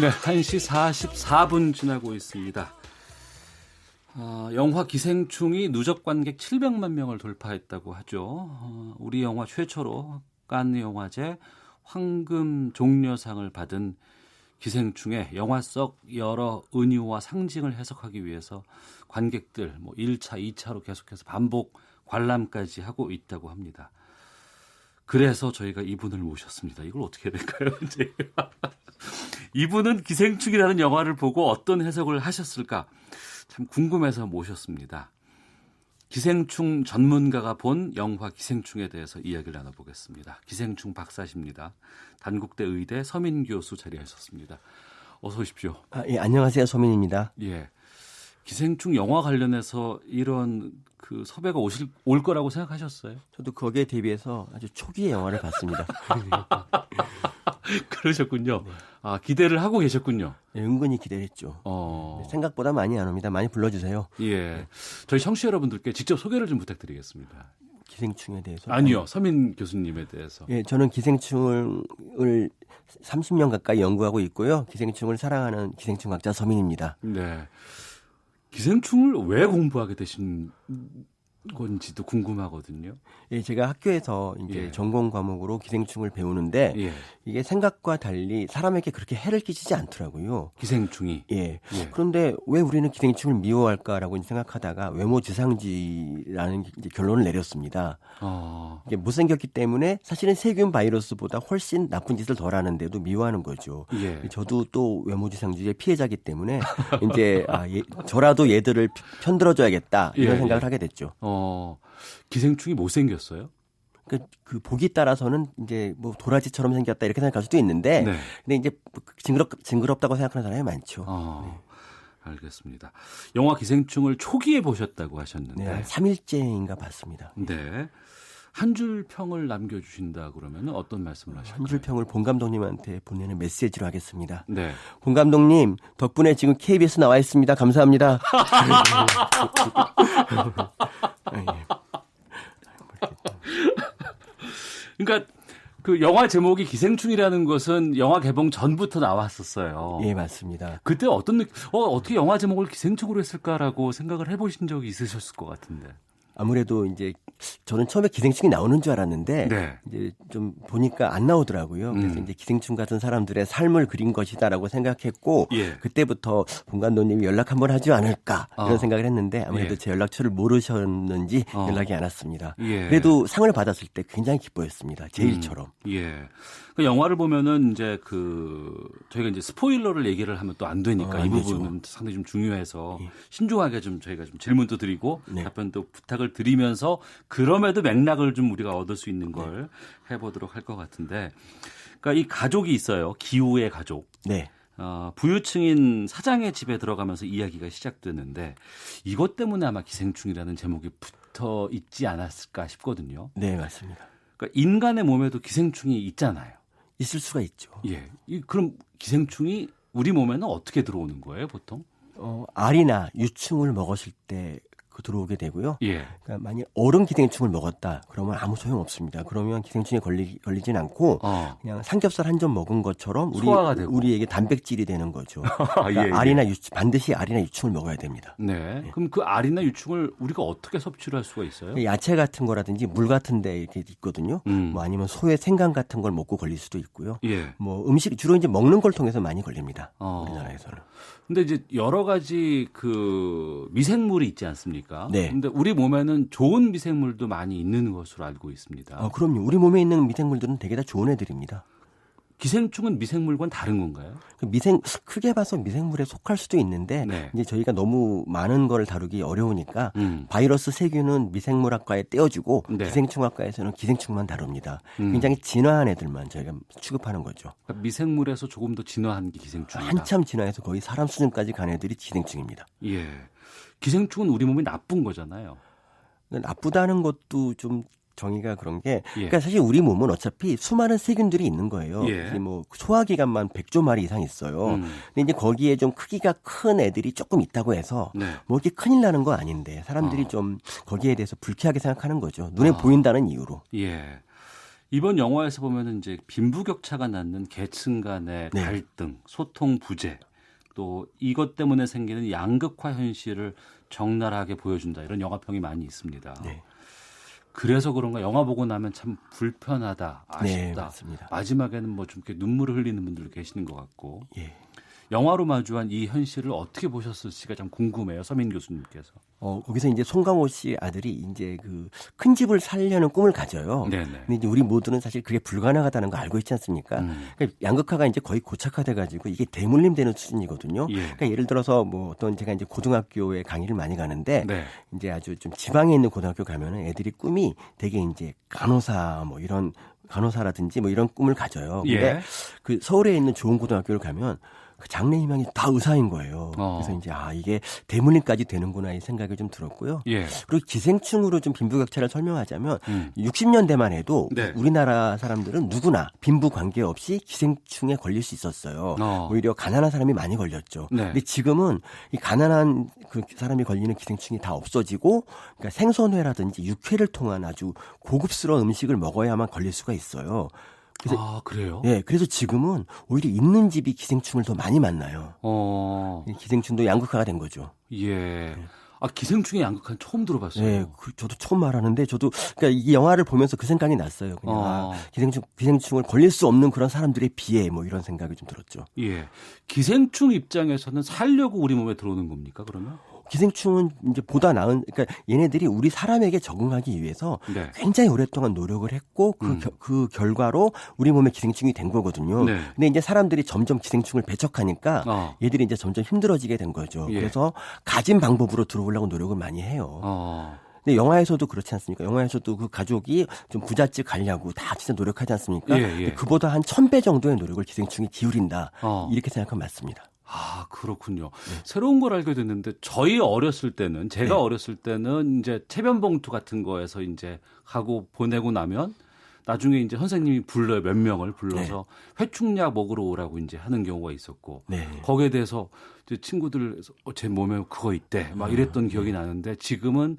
네, 1시 44분 지나고 있습니다. 영화 기생충이 누적 관객 700만 명을 돌파했다고 하죠. 우리 영화 최초로 칸 영화제 황금 종려상을 받은 기생충의 영화 속 여러 은유와 상징을 해석하기 위해서 관객들 1차, 2차로 계속해서 반복 관람까지 하고 있다고 합니다. 그래서 저희가 이분을 모셨습니다. 이걸 어떻게 해야 될까요? 이제 이분은 기생충이라는 영화를 보고 어떤 해석을 하셨을까 참 궁금해서 모셨습니다. 기생충 전문가가 본 영화 기생충에 대해서 이야기를 나눠보겠습니다. 기생충 박사십니다. 단국대 의대 서민 교수 자리하셨습니다. 어서 오십시오. 예, 안녕하세요. 서민입니다. 예, 기생충 영화 관련해서 이런 섭외가 올 거라고 생각하셨어요? 저도 거기에 대비해서 아주 초기의 영화를 봤습니다. 그러셨군요. 네. 기대를 하고 계셨군요. 네, 은근히 기대를 했죠. 네, 생각보다 많이 안 옵니다. 많이 불러주세요. 예, 네. 저희 청취자 여러분들께 직접 소개를 좀 부탁드리겠습니다. 기생충에 대해서? 아니요, 서민 교수님에 대해서. 예, 저는 기생충을 30년 가까이 연구하고 있고요. 기생충을 사랑하는 기생충학자 서민입니다. 네. 기생충을 왜 공부하게 되신 건지도 궁금하거든요. 예, 제가 학교에서 이제 전공 과목으로 기생충을 배우는데 이게 생각과 달리 사람에게 그렇게 해를 끼치지 않더라고요. 기생충이. 예. 그런데 왜 우리는 기생충을 미워할까라고 생각하다가 외모지상주의라는 이제 결론을 내렸습니다. 이게 못생겼기 때문에 사실은 세균 바이러스보다 훨씬 나쁜 짓을 덜 하는데도 미워하는 거죠. 예. 저도 또 외모지상주의의 피해자이기 때문에 이제 저라도 얘들을 편들어줘야겠다 이런 생각을 하게 됐죠. 기생충이 못생겼어요? 그 보기 따라서는 이제 뭐 도라지처럼 생겼다 이렇게 생각할 수도 있는데, 근데 이제 징그럽다고 생각하는 사람이 많죠. 네. 알겠습니다. 영화 기생충을 초기에 보셨다고 하셨는데, 네, 3일째인가 봤습니다. 네. 한 줄 평을 남겨주신다 그러면 어떤 말씀을 하실까요? 한 줄 평을 본 감독님한테 보내는 메시지로 하겠습니다. 네. 본 감독님 덕분에 지금 KBS 나와 있습니다. 감사합니다. 그러니까 그 영화 제목이 기생충이라는 것은 영화 개봉 전부터 나왔었어요. 예, 맞습니다. 그때 어떻게 영화 제목을 기생충으로 했을까라고 생각을 해보신 적이 있으셨을 것 같은데. 아무래도 이제 저는 처음에 기생충이 나오는 줄 알았는데 이제 좀 보니까 안 나오더라고요. 그래서 이제 기생충 같은 사람들의 삶을 그린 것이다라고 생각했고 그때부터 본 감독님이 연락 한번 하지 않을까 이런 생각을 했는데 아무래도 제 연락처를 모르셨는지 연락이 안 왔습니다. 그래도 상을 받았을 때 굉장히 기뻐했습니다. 제 일처럼. 그 영화를 보면은 이제 저희가 이제 스포일러를 얘기를 하면 또 안 되니까 이 부분은 상당히 좀 중요해서 신중하게 좀 저희가 좀 질문도 드리고 답변도 부탁을 드리면서 그럼에도 맥락을 좀 우리가 얻을 수 있는 걸 해보도록 할 것 같은데, 그러니까 이 가족이 있어요. 기우의 가족. 부유층인 사장의 집에 들어가면서 이야기가 시작되는데 이것 때문에 아마 기생충이라는 제목이 붙어 있지 않았을까 싶거든요. 네, 맞습니다. 그러니까 인간의 몸에도 기생충이 있잖아요. 있을 수가 있죠. 예. 그럼 기생충이 우리 몸에는 어떻게 들어오는 거예요, 보통? 알이나 유충을 먹었을 때 들어오게 되고요. 그러니까 만약 어른 기생충을 먹었다 그러면 아무 소용 없습니다. 그러면 기생충에 걸리진 않고 그냥 삼겹살 한 점 먹은 것처럼 우리에게 단백질이 되는 거죠. 그러니까 알이나 반드시 알이나 유충을 먹어야 됩니다. 네. 그럼 그 알이나 유충을 우리가 어떻게 섭취를 할 수가 있어요? 야채 같은 거라든지 물 같은 데 이렇게 있거든요. 뭐 아니면 소의 생강 같은 걸 먹고 걸릴 수도 있고요. 뭐 음식 주로 이제 먹는 걸 통해서 많이 걸립니다. 우리나라에서는. 근데 이제 여러 가지 미생물이 있지 않습니까? 근데 우리 몸에는 좋은 미생물도 많이 있는 것으로 알고 있습니다. 그럼요. 우리 몸에 있는 미생물들은 되게 다 좋은 애들입니다. 기생충은 미생물과는 다른 건가요? 크게 봐서 미생물에 속할 수도 있는데 이제 저희가 너무 많은 걸 다루기 어려우니까 바이러스 세균은 미생물학과에 떼어주고 기생충학과에서는 기생충만 다룹니다. 굉장히 진화한 애들만 저희가 취급하는 거죠. 그러니까 미생물에서 조금 더 진화한 게 기생충이다. 한참 진화해서 거의 사람 수준까지 간 애들이 기생충입니다. 예. 기생충은 우리 몸에 나쁜 거잖아요. 나쁘다는 것도 좀 정의가 그런 게 그러니까 사실 우리 몸은 어차피 수많은 세균들이 있는 거예요. 뭐 소화기관만 100조 마리 이상 있어요. 근데 이제 거기에 좀 크기가 큰 애들이 조금 있다고 해서 뭐 이렇게 큰일 나는 거 아닌데 사람들이 좀 거기에 대해서 불쾌하게 생각하는 거죠. 눈에 보인다는 이유로. 이번 영화에서 보면은 이제 빈부격차가 낳는 계층 간의 네. 갈등, 소통 부재, 또 이것 때문에 생기는 양극화 현실을 적나라하게 보여준다 이런 영화평이 많이 있습니다. 네. 그래서 그런가 영화 보고 나면 참 불편하다, 아쉽다. 네, 맞습니다. 마지막에는 뭐 좀 이렇게 눈물을 흘리는 분들 계시는 것 같고. 예. 영화로 마주한 이 현실을 어떻게 보셨을지가 참 궁금해요, 서민 교수님께서. 거기서 이제 송강호 씨 아들이 이제 그 큰 집을 살려는 꿈을 가져요. 네네. 근데 이제 우리 모두는 사실 그게 불가능하다는 거 알고 있지 않습니까? 그러니까 양극화가 이제 거의 고착화돼 가지고 이게 대물림되는 수준이거든요. 예. 그러니까 예를 들어서 뭐 어떤 제가 이제 고등학교에 강의를 많이 가는데 네. 이제 아주 좀 지방에 있는 고등학교 가면은 애들이 꿈이 되게 이제 간호사 뭐 이런 간호사라든지 뭐 이런 꿈을 가져요. 근데 예. 그 서울에 있는 좋은 고등학교를 가면 그 장래 희망이 다 의사인 거예요. 그래서 이제 이게 대물림까지 되는구나 이 생각이 좀 들었고요. 예. 그리고 기생충으로 좀 빈부격차를 설명하자면 60년대만 해도 네. 우리나라 사람들은 누구나 빈부 관계없이 기생충에 걸릴 수 있었어요. 오히려 가난한 사람이 많이 걸렸죠. 네. 근데 지금은 이 가난한 그 사람이 걸리는 기생충이 다 없어지고 그러니까 생선회라든지 육회를 통한 아주 고급스러운 음식을 먹어야만 걸릴 수가 있어요. 그래서, 그래요? 예, 그래서 지금은 오히려 있는 집이 기생충을 더 많이 만나요. 기생충도 양극화가 된 거죠. 예. 기생충의 양극화는 처음 들어봤어요. 네, 저도 처음 말하는데 그러니까 이 영화를 보면서 그 생각이 났어요. 그냥 기생충을 걸릴 수 없는 그런 사람들에 비해 뭐 이런 생각이 좀 들었죠. 예. 기생충 입장에서는 살려고 우리 몸에 들어오는 겁니까, 그러면? 기생충은 이제 보다 나은, 그러니까 얘네들이 우리 사람에게 적응하기 위해서 네. 굉장히 오랫동안 노력을 했고 그 결과로 우리 몸에 기생충이 된 거거든요. 네. 근데 이제 사람들이 점점 기생충을 배척하니까 얘들이 이제 점점 힘들어지게 된 거죠. 예. 그래서 가진 방법으로 들어오려고 노력을 많이 해요. 근데 영화에서도 그렇지 않습니까? 영화에서도 그 가족이 좀 부잣집 가려고 다 진짜 노력하지 않습니까? 예. 그보다 한 1000배 정도의 노력을 기생충이 기울인다. 이렇게 생각하면 맞습니다. 그렇군요. 네. 새로운 걸 알게 됐는데 저희 어렸을 때는 제가 어렸을 때는 이제 체변 봉투 같은 거에서 이제 가고 보내고 나면 나중에 이제 선생님이 불러요. 몇 명을 불러서 회충약 먹으러 오라고 이제 하는 경우가 있었고 거기에 대해서 이제 친구들 제 몸에 그거 있대 막 이랬던 기억이 나는데 지금은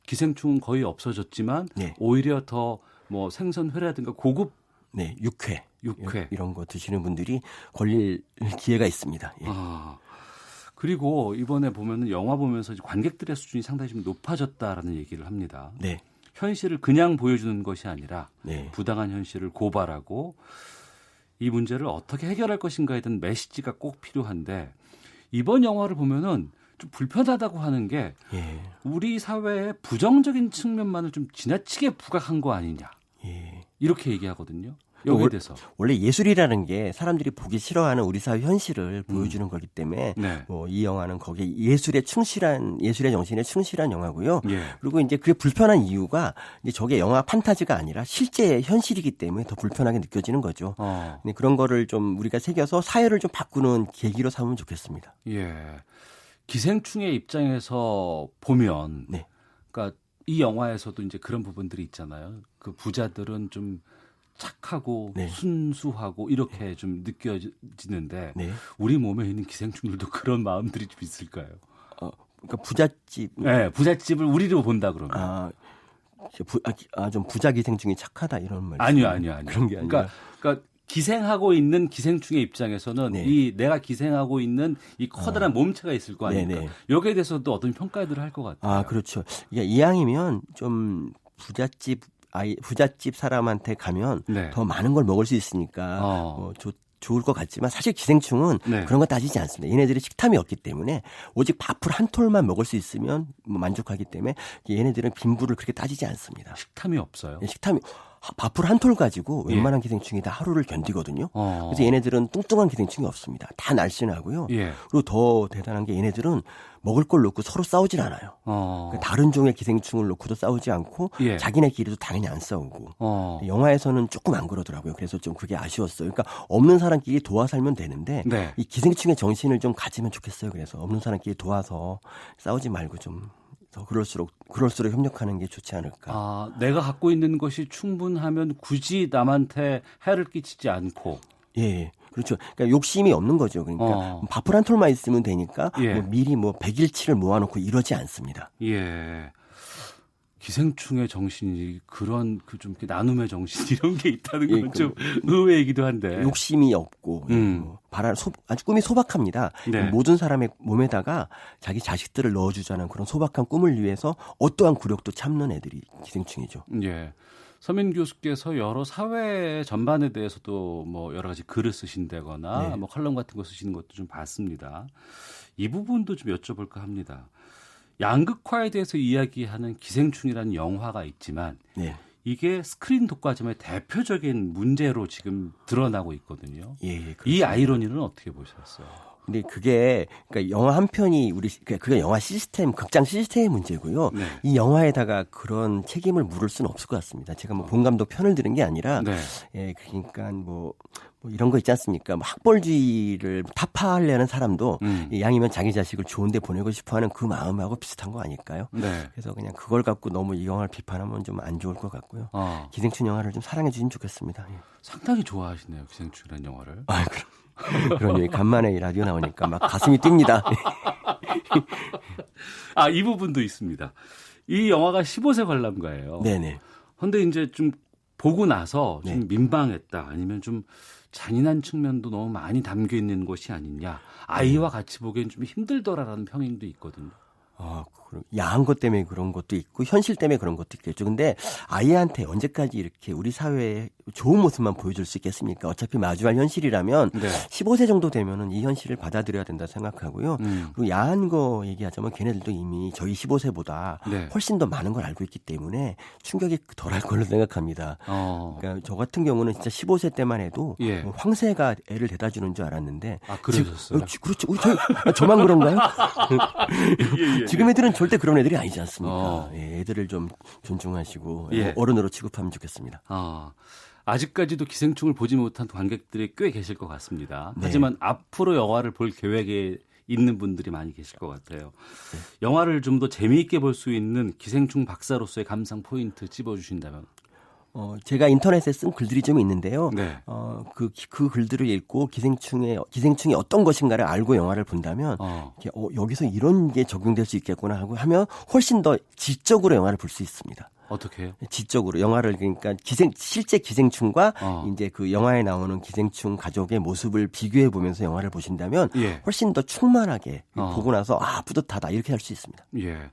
기생충은 거의 없어졌지만 오히려 더 뭐 생선회라든가 고급 육회 육회 이런 거 드시는 분들이 걸릴 기회가 있습니다. 예. 그리고 이번에 보면은 영화 보면서 관객들의 수준이 상당히 좀 높아졌다라는 얘기를 합니다. 네. 현실을 그냥 보여주는 것이 아니라 네. 부당한 현실을 고발하고 이 문제를 어떻게 해결할 것인가에 대한 메시지가 꼭 필요한데 이번 영화를 보면은 좀 불편하다고 하는 게 우리 사회의 부정적인 측면만을 좀 지나치게 부각한 거 아니냐. 이렇게 얘기하거든요. 여기에 대해서. 원래 예술이라는 게 사람들이 보기 싫어하는 우리 사회 현실을 보여주는 거기 때문에 뭐 이 영화는 거기에 예술의 정신에 충실한 영화고요. 그리고 이제 그게 불편한 이유가 이제 저게 영화 판타지가 아니라 실제 현실이기 때문에 더 불편하게 느껴지는 거죠. 근데 그런 거를 좀 우리가 새겨서 사회를 좀 바꾸는 계기로 삼으면 좋겠습니다. 예. 기생충의 입장에서 보면 그러니까 이 영화에서도 이제 그런 부분들이 있잖아요. 그 부자들은 좀 착하고 순수하고 이렇게 좀 느껴지는데 우리 몸에 있는 기생충들도 그런 마음들이 좀 있을까요? 그러니까 부잣집. 부잣집을 우리로 본다 그러면. 좀 부자 기생충이 착하다 이런 말. 아니요. 그런 게 아니라. 그러니까 기생하고 있는 기생충의 입장에서는 이 내가 기생하고 있는 이 커다란 몸체가 있을 거 아닙니까? 여기에 대해서도 어떤 평가들을 할 것 같아요. 그렇죠. 이왕이면 좀 부잣집 사람한테 가면 더 많은 걸 먹을 수 있으니까 좋을 것 같지만 사실 기생충은 그런 거 따지지 않습니다. 얘네들이 식탐이 없기 때문에 오직 밥풀 한 톨만 먹을 수 있으면 만족하기 때문에 얘네들은 빈부를 그렇게 따지지 않습니다. 식탐이 없어요? 밥풀 한 톨 가지고 웬만한 기생충이 다 하루를 견디거든요. 그래서 얘네들은 뚱뚱한 기생충이 없습니다. 다 날씬하고요. 그리고 더 대단한 게 얘네들은 먹을 걸 놓고 서로 싸우질 않아요. 그러니까 다른 종의 기생충을 놓고도 싸우지 않고 자기네끼리도 당연히 안 싸우고. 영화에서는 조금 안 그러더라고요. 그래서 좀 그게 아쉬웠어요. 그러니까 없는 사람끼리 도와 살면 되는데 이 기생충의 정신을 좀 가지면 좋겠어요. 그래서 없는 사람끼리 도와서 싸우지 말고 좀 그럴수록 협력하는 게 좋지 않을까. 내가 갖고 있는 것이 충분하면 굳이 남한테 해를 끼치지 않고. 그렇죠. 그러니까 욕심이 없는 거죠. 그러니까 밥풀 한 톨만 있으면 되니까 뭐 미리 100일치를 모아놓고 이러지 않습니다. 기생충의 정신이 그런 그 좀 나눔의 정신 이런 게 있다는 건 좀 의외이기도 한데 욕심이 없고 아주 꿈이 소박합니다. 네. 모든 사람의 몸에다가 자기 자식들을 넣어주자는 그런 소박한 꿈을 위해서 어떠한 굴욕도 참는 애들이 기생충이죠. 예. 서민 교수께서 여러 사회 전반에 대해서도 뭐 여러 가지 글을 쓰신다거나 네. 뭐 컬럼 같은 거 쓰시는 것도 좀 봤습니다. 이 부분도 좀 여쭤볼까 합니다. 양극화에 대해서 이야기하는 기생충이라는 영화가 있지만 네. 이게 스크린 독과점의 대표적인 문제로 지금 드러나고 있거든요. 예, 이 아이러니는 어떻게 보셨어요? 근데 그게 그러니까 영화 한 편이 그게 영화 시스템, 극장 시스템의 문제고요. 네. 이 영화에다가 그런 책임을 물을 수는 없을 것 같습니다. 제가 뭐 본 감독 편을 들은 게 아니라, 네. 예, 그러니까 뭐 이런 거 있지 않습니까? 뭐 학벌주의를 타파하려는 사람도 양이면 자기 자식을 좋은데 보내고 싶어하는 그 마음하고 비슷한 거 아닐까요? 네. 그래서 그냥 그걸 갖고 너무 이 영화를 비판하면 좀 안 좋을 것 같고요. 기생충 영화를 좀 사랑해 주시면 좋겠습니다. 예. 상당히 좋아하시네요, 기생충이라는 영화를. 아, 그러니 간만에 이 라디오 나오니까 막 가슴이 뜁니다. 아, 이 부분도 있습니다. 이 영화가 15세 관람가예요. 네네. 근데 이제 좀 보고 나서 좀 네. 민망했다, 아니면 좀 잔인한 측면도 너무 많이 담겨 있는 것이 아니냐, 아이와 같이 보기엔 좀 힘들더라라는 평인도 있거든요. 야한 것 때문에 그런 것도 있고 현실 때문에 그런 것도 있겠죠. 근데 아이한테 언제까지 이렇게 우리 사회의 좋은 모습만 보여줄 수 있겠습니까? 어차피 마주할 현실이라면 네. 15세 15세 정도 되면은 이 현실을 받아들여야 된다 생각하고요. 그리고 야한 거 얘기하자면 걔네들도 이미 저희 15세보다 네. 훨씬 더 많은 걸 알고 있기 때문에 충격이 덜할 걸로 생각합니다. 그러니까 저 같은 경우는 진짜 15세 때만 해도 예. 황새가 애를 데려다 주는 줄 알았는데. 아, 그러셨어요? 그렇죠. 저만 그런가요? 예. 지금 애들은 절대 그런 애들이 아니지 않습니까? 예, 애들을 좀 존중하시고 어른으로 취급하면 좋겠습니다. 아직까지도 기생충을 보지 못한 관객들이 꽤 계실 것 같습니다. 네. 하지만 앞으로 영화를 볼 계획에 있는 분들이 많이 계실 것 같아요. 네. 영화를 좀 더 재미있게 볼 수 있는 기생충 박사로서의 감상 포인트 찝어주신다면? 제가 인터넷에 쓴 글들이 좀 있는데요. 네. 그 글들을 읽고 기생충이 어떤 것인가를 알고 영화를 본다면 여기서 이런 게 적용될 수 있겠구나 하면 훨씬 더 지적으로 영화를 볼 수 있습니다. 어떻게 해요? 지적으로 영화를, 그러니까 실제 기생충과 이제 그 영화에 나오는 기생충 가족의 모습을 비교해 보면서 영화를 보신다면 훨씬 더 충만하게 보고 나서 뿌듯하다 이렇게 할 수 있습니다. 예.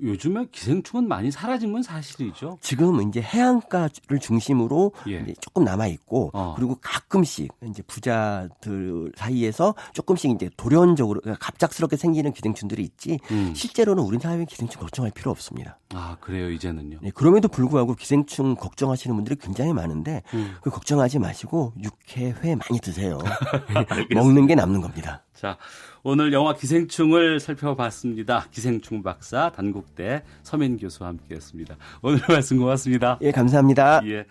요즘에 기생충은 많이 사라진 건 사실이죠. 지금 이제 해안가를 중심으로 이제 조금 남아 있고 그리고 가끔씩 이제 부자들 사이에서 조금씩 이제 돌연적으로 갑작스럽게 생기는 기생충들이 있지 실제로는 우리 사회에 기생충 걱정할 필요 없습니다. 아, 그래요, 이제는요. 네, 그럼에도 불구하고 기생충 걱정하시는 분들이 굉장히 많은데 그 걱정하지 마시고 육회, 회 많이 드세요. 먹는 게 남는 겁니다. 자, 오늘 영화 기생충을 살펴봤습니다. 기생충 박사 단국대 서민 교수와 함께했습니다. 오늘 말씀 고맙습니다. 예, 감사합니다. 예.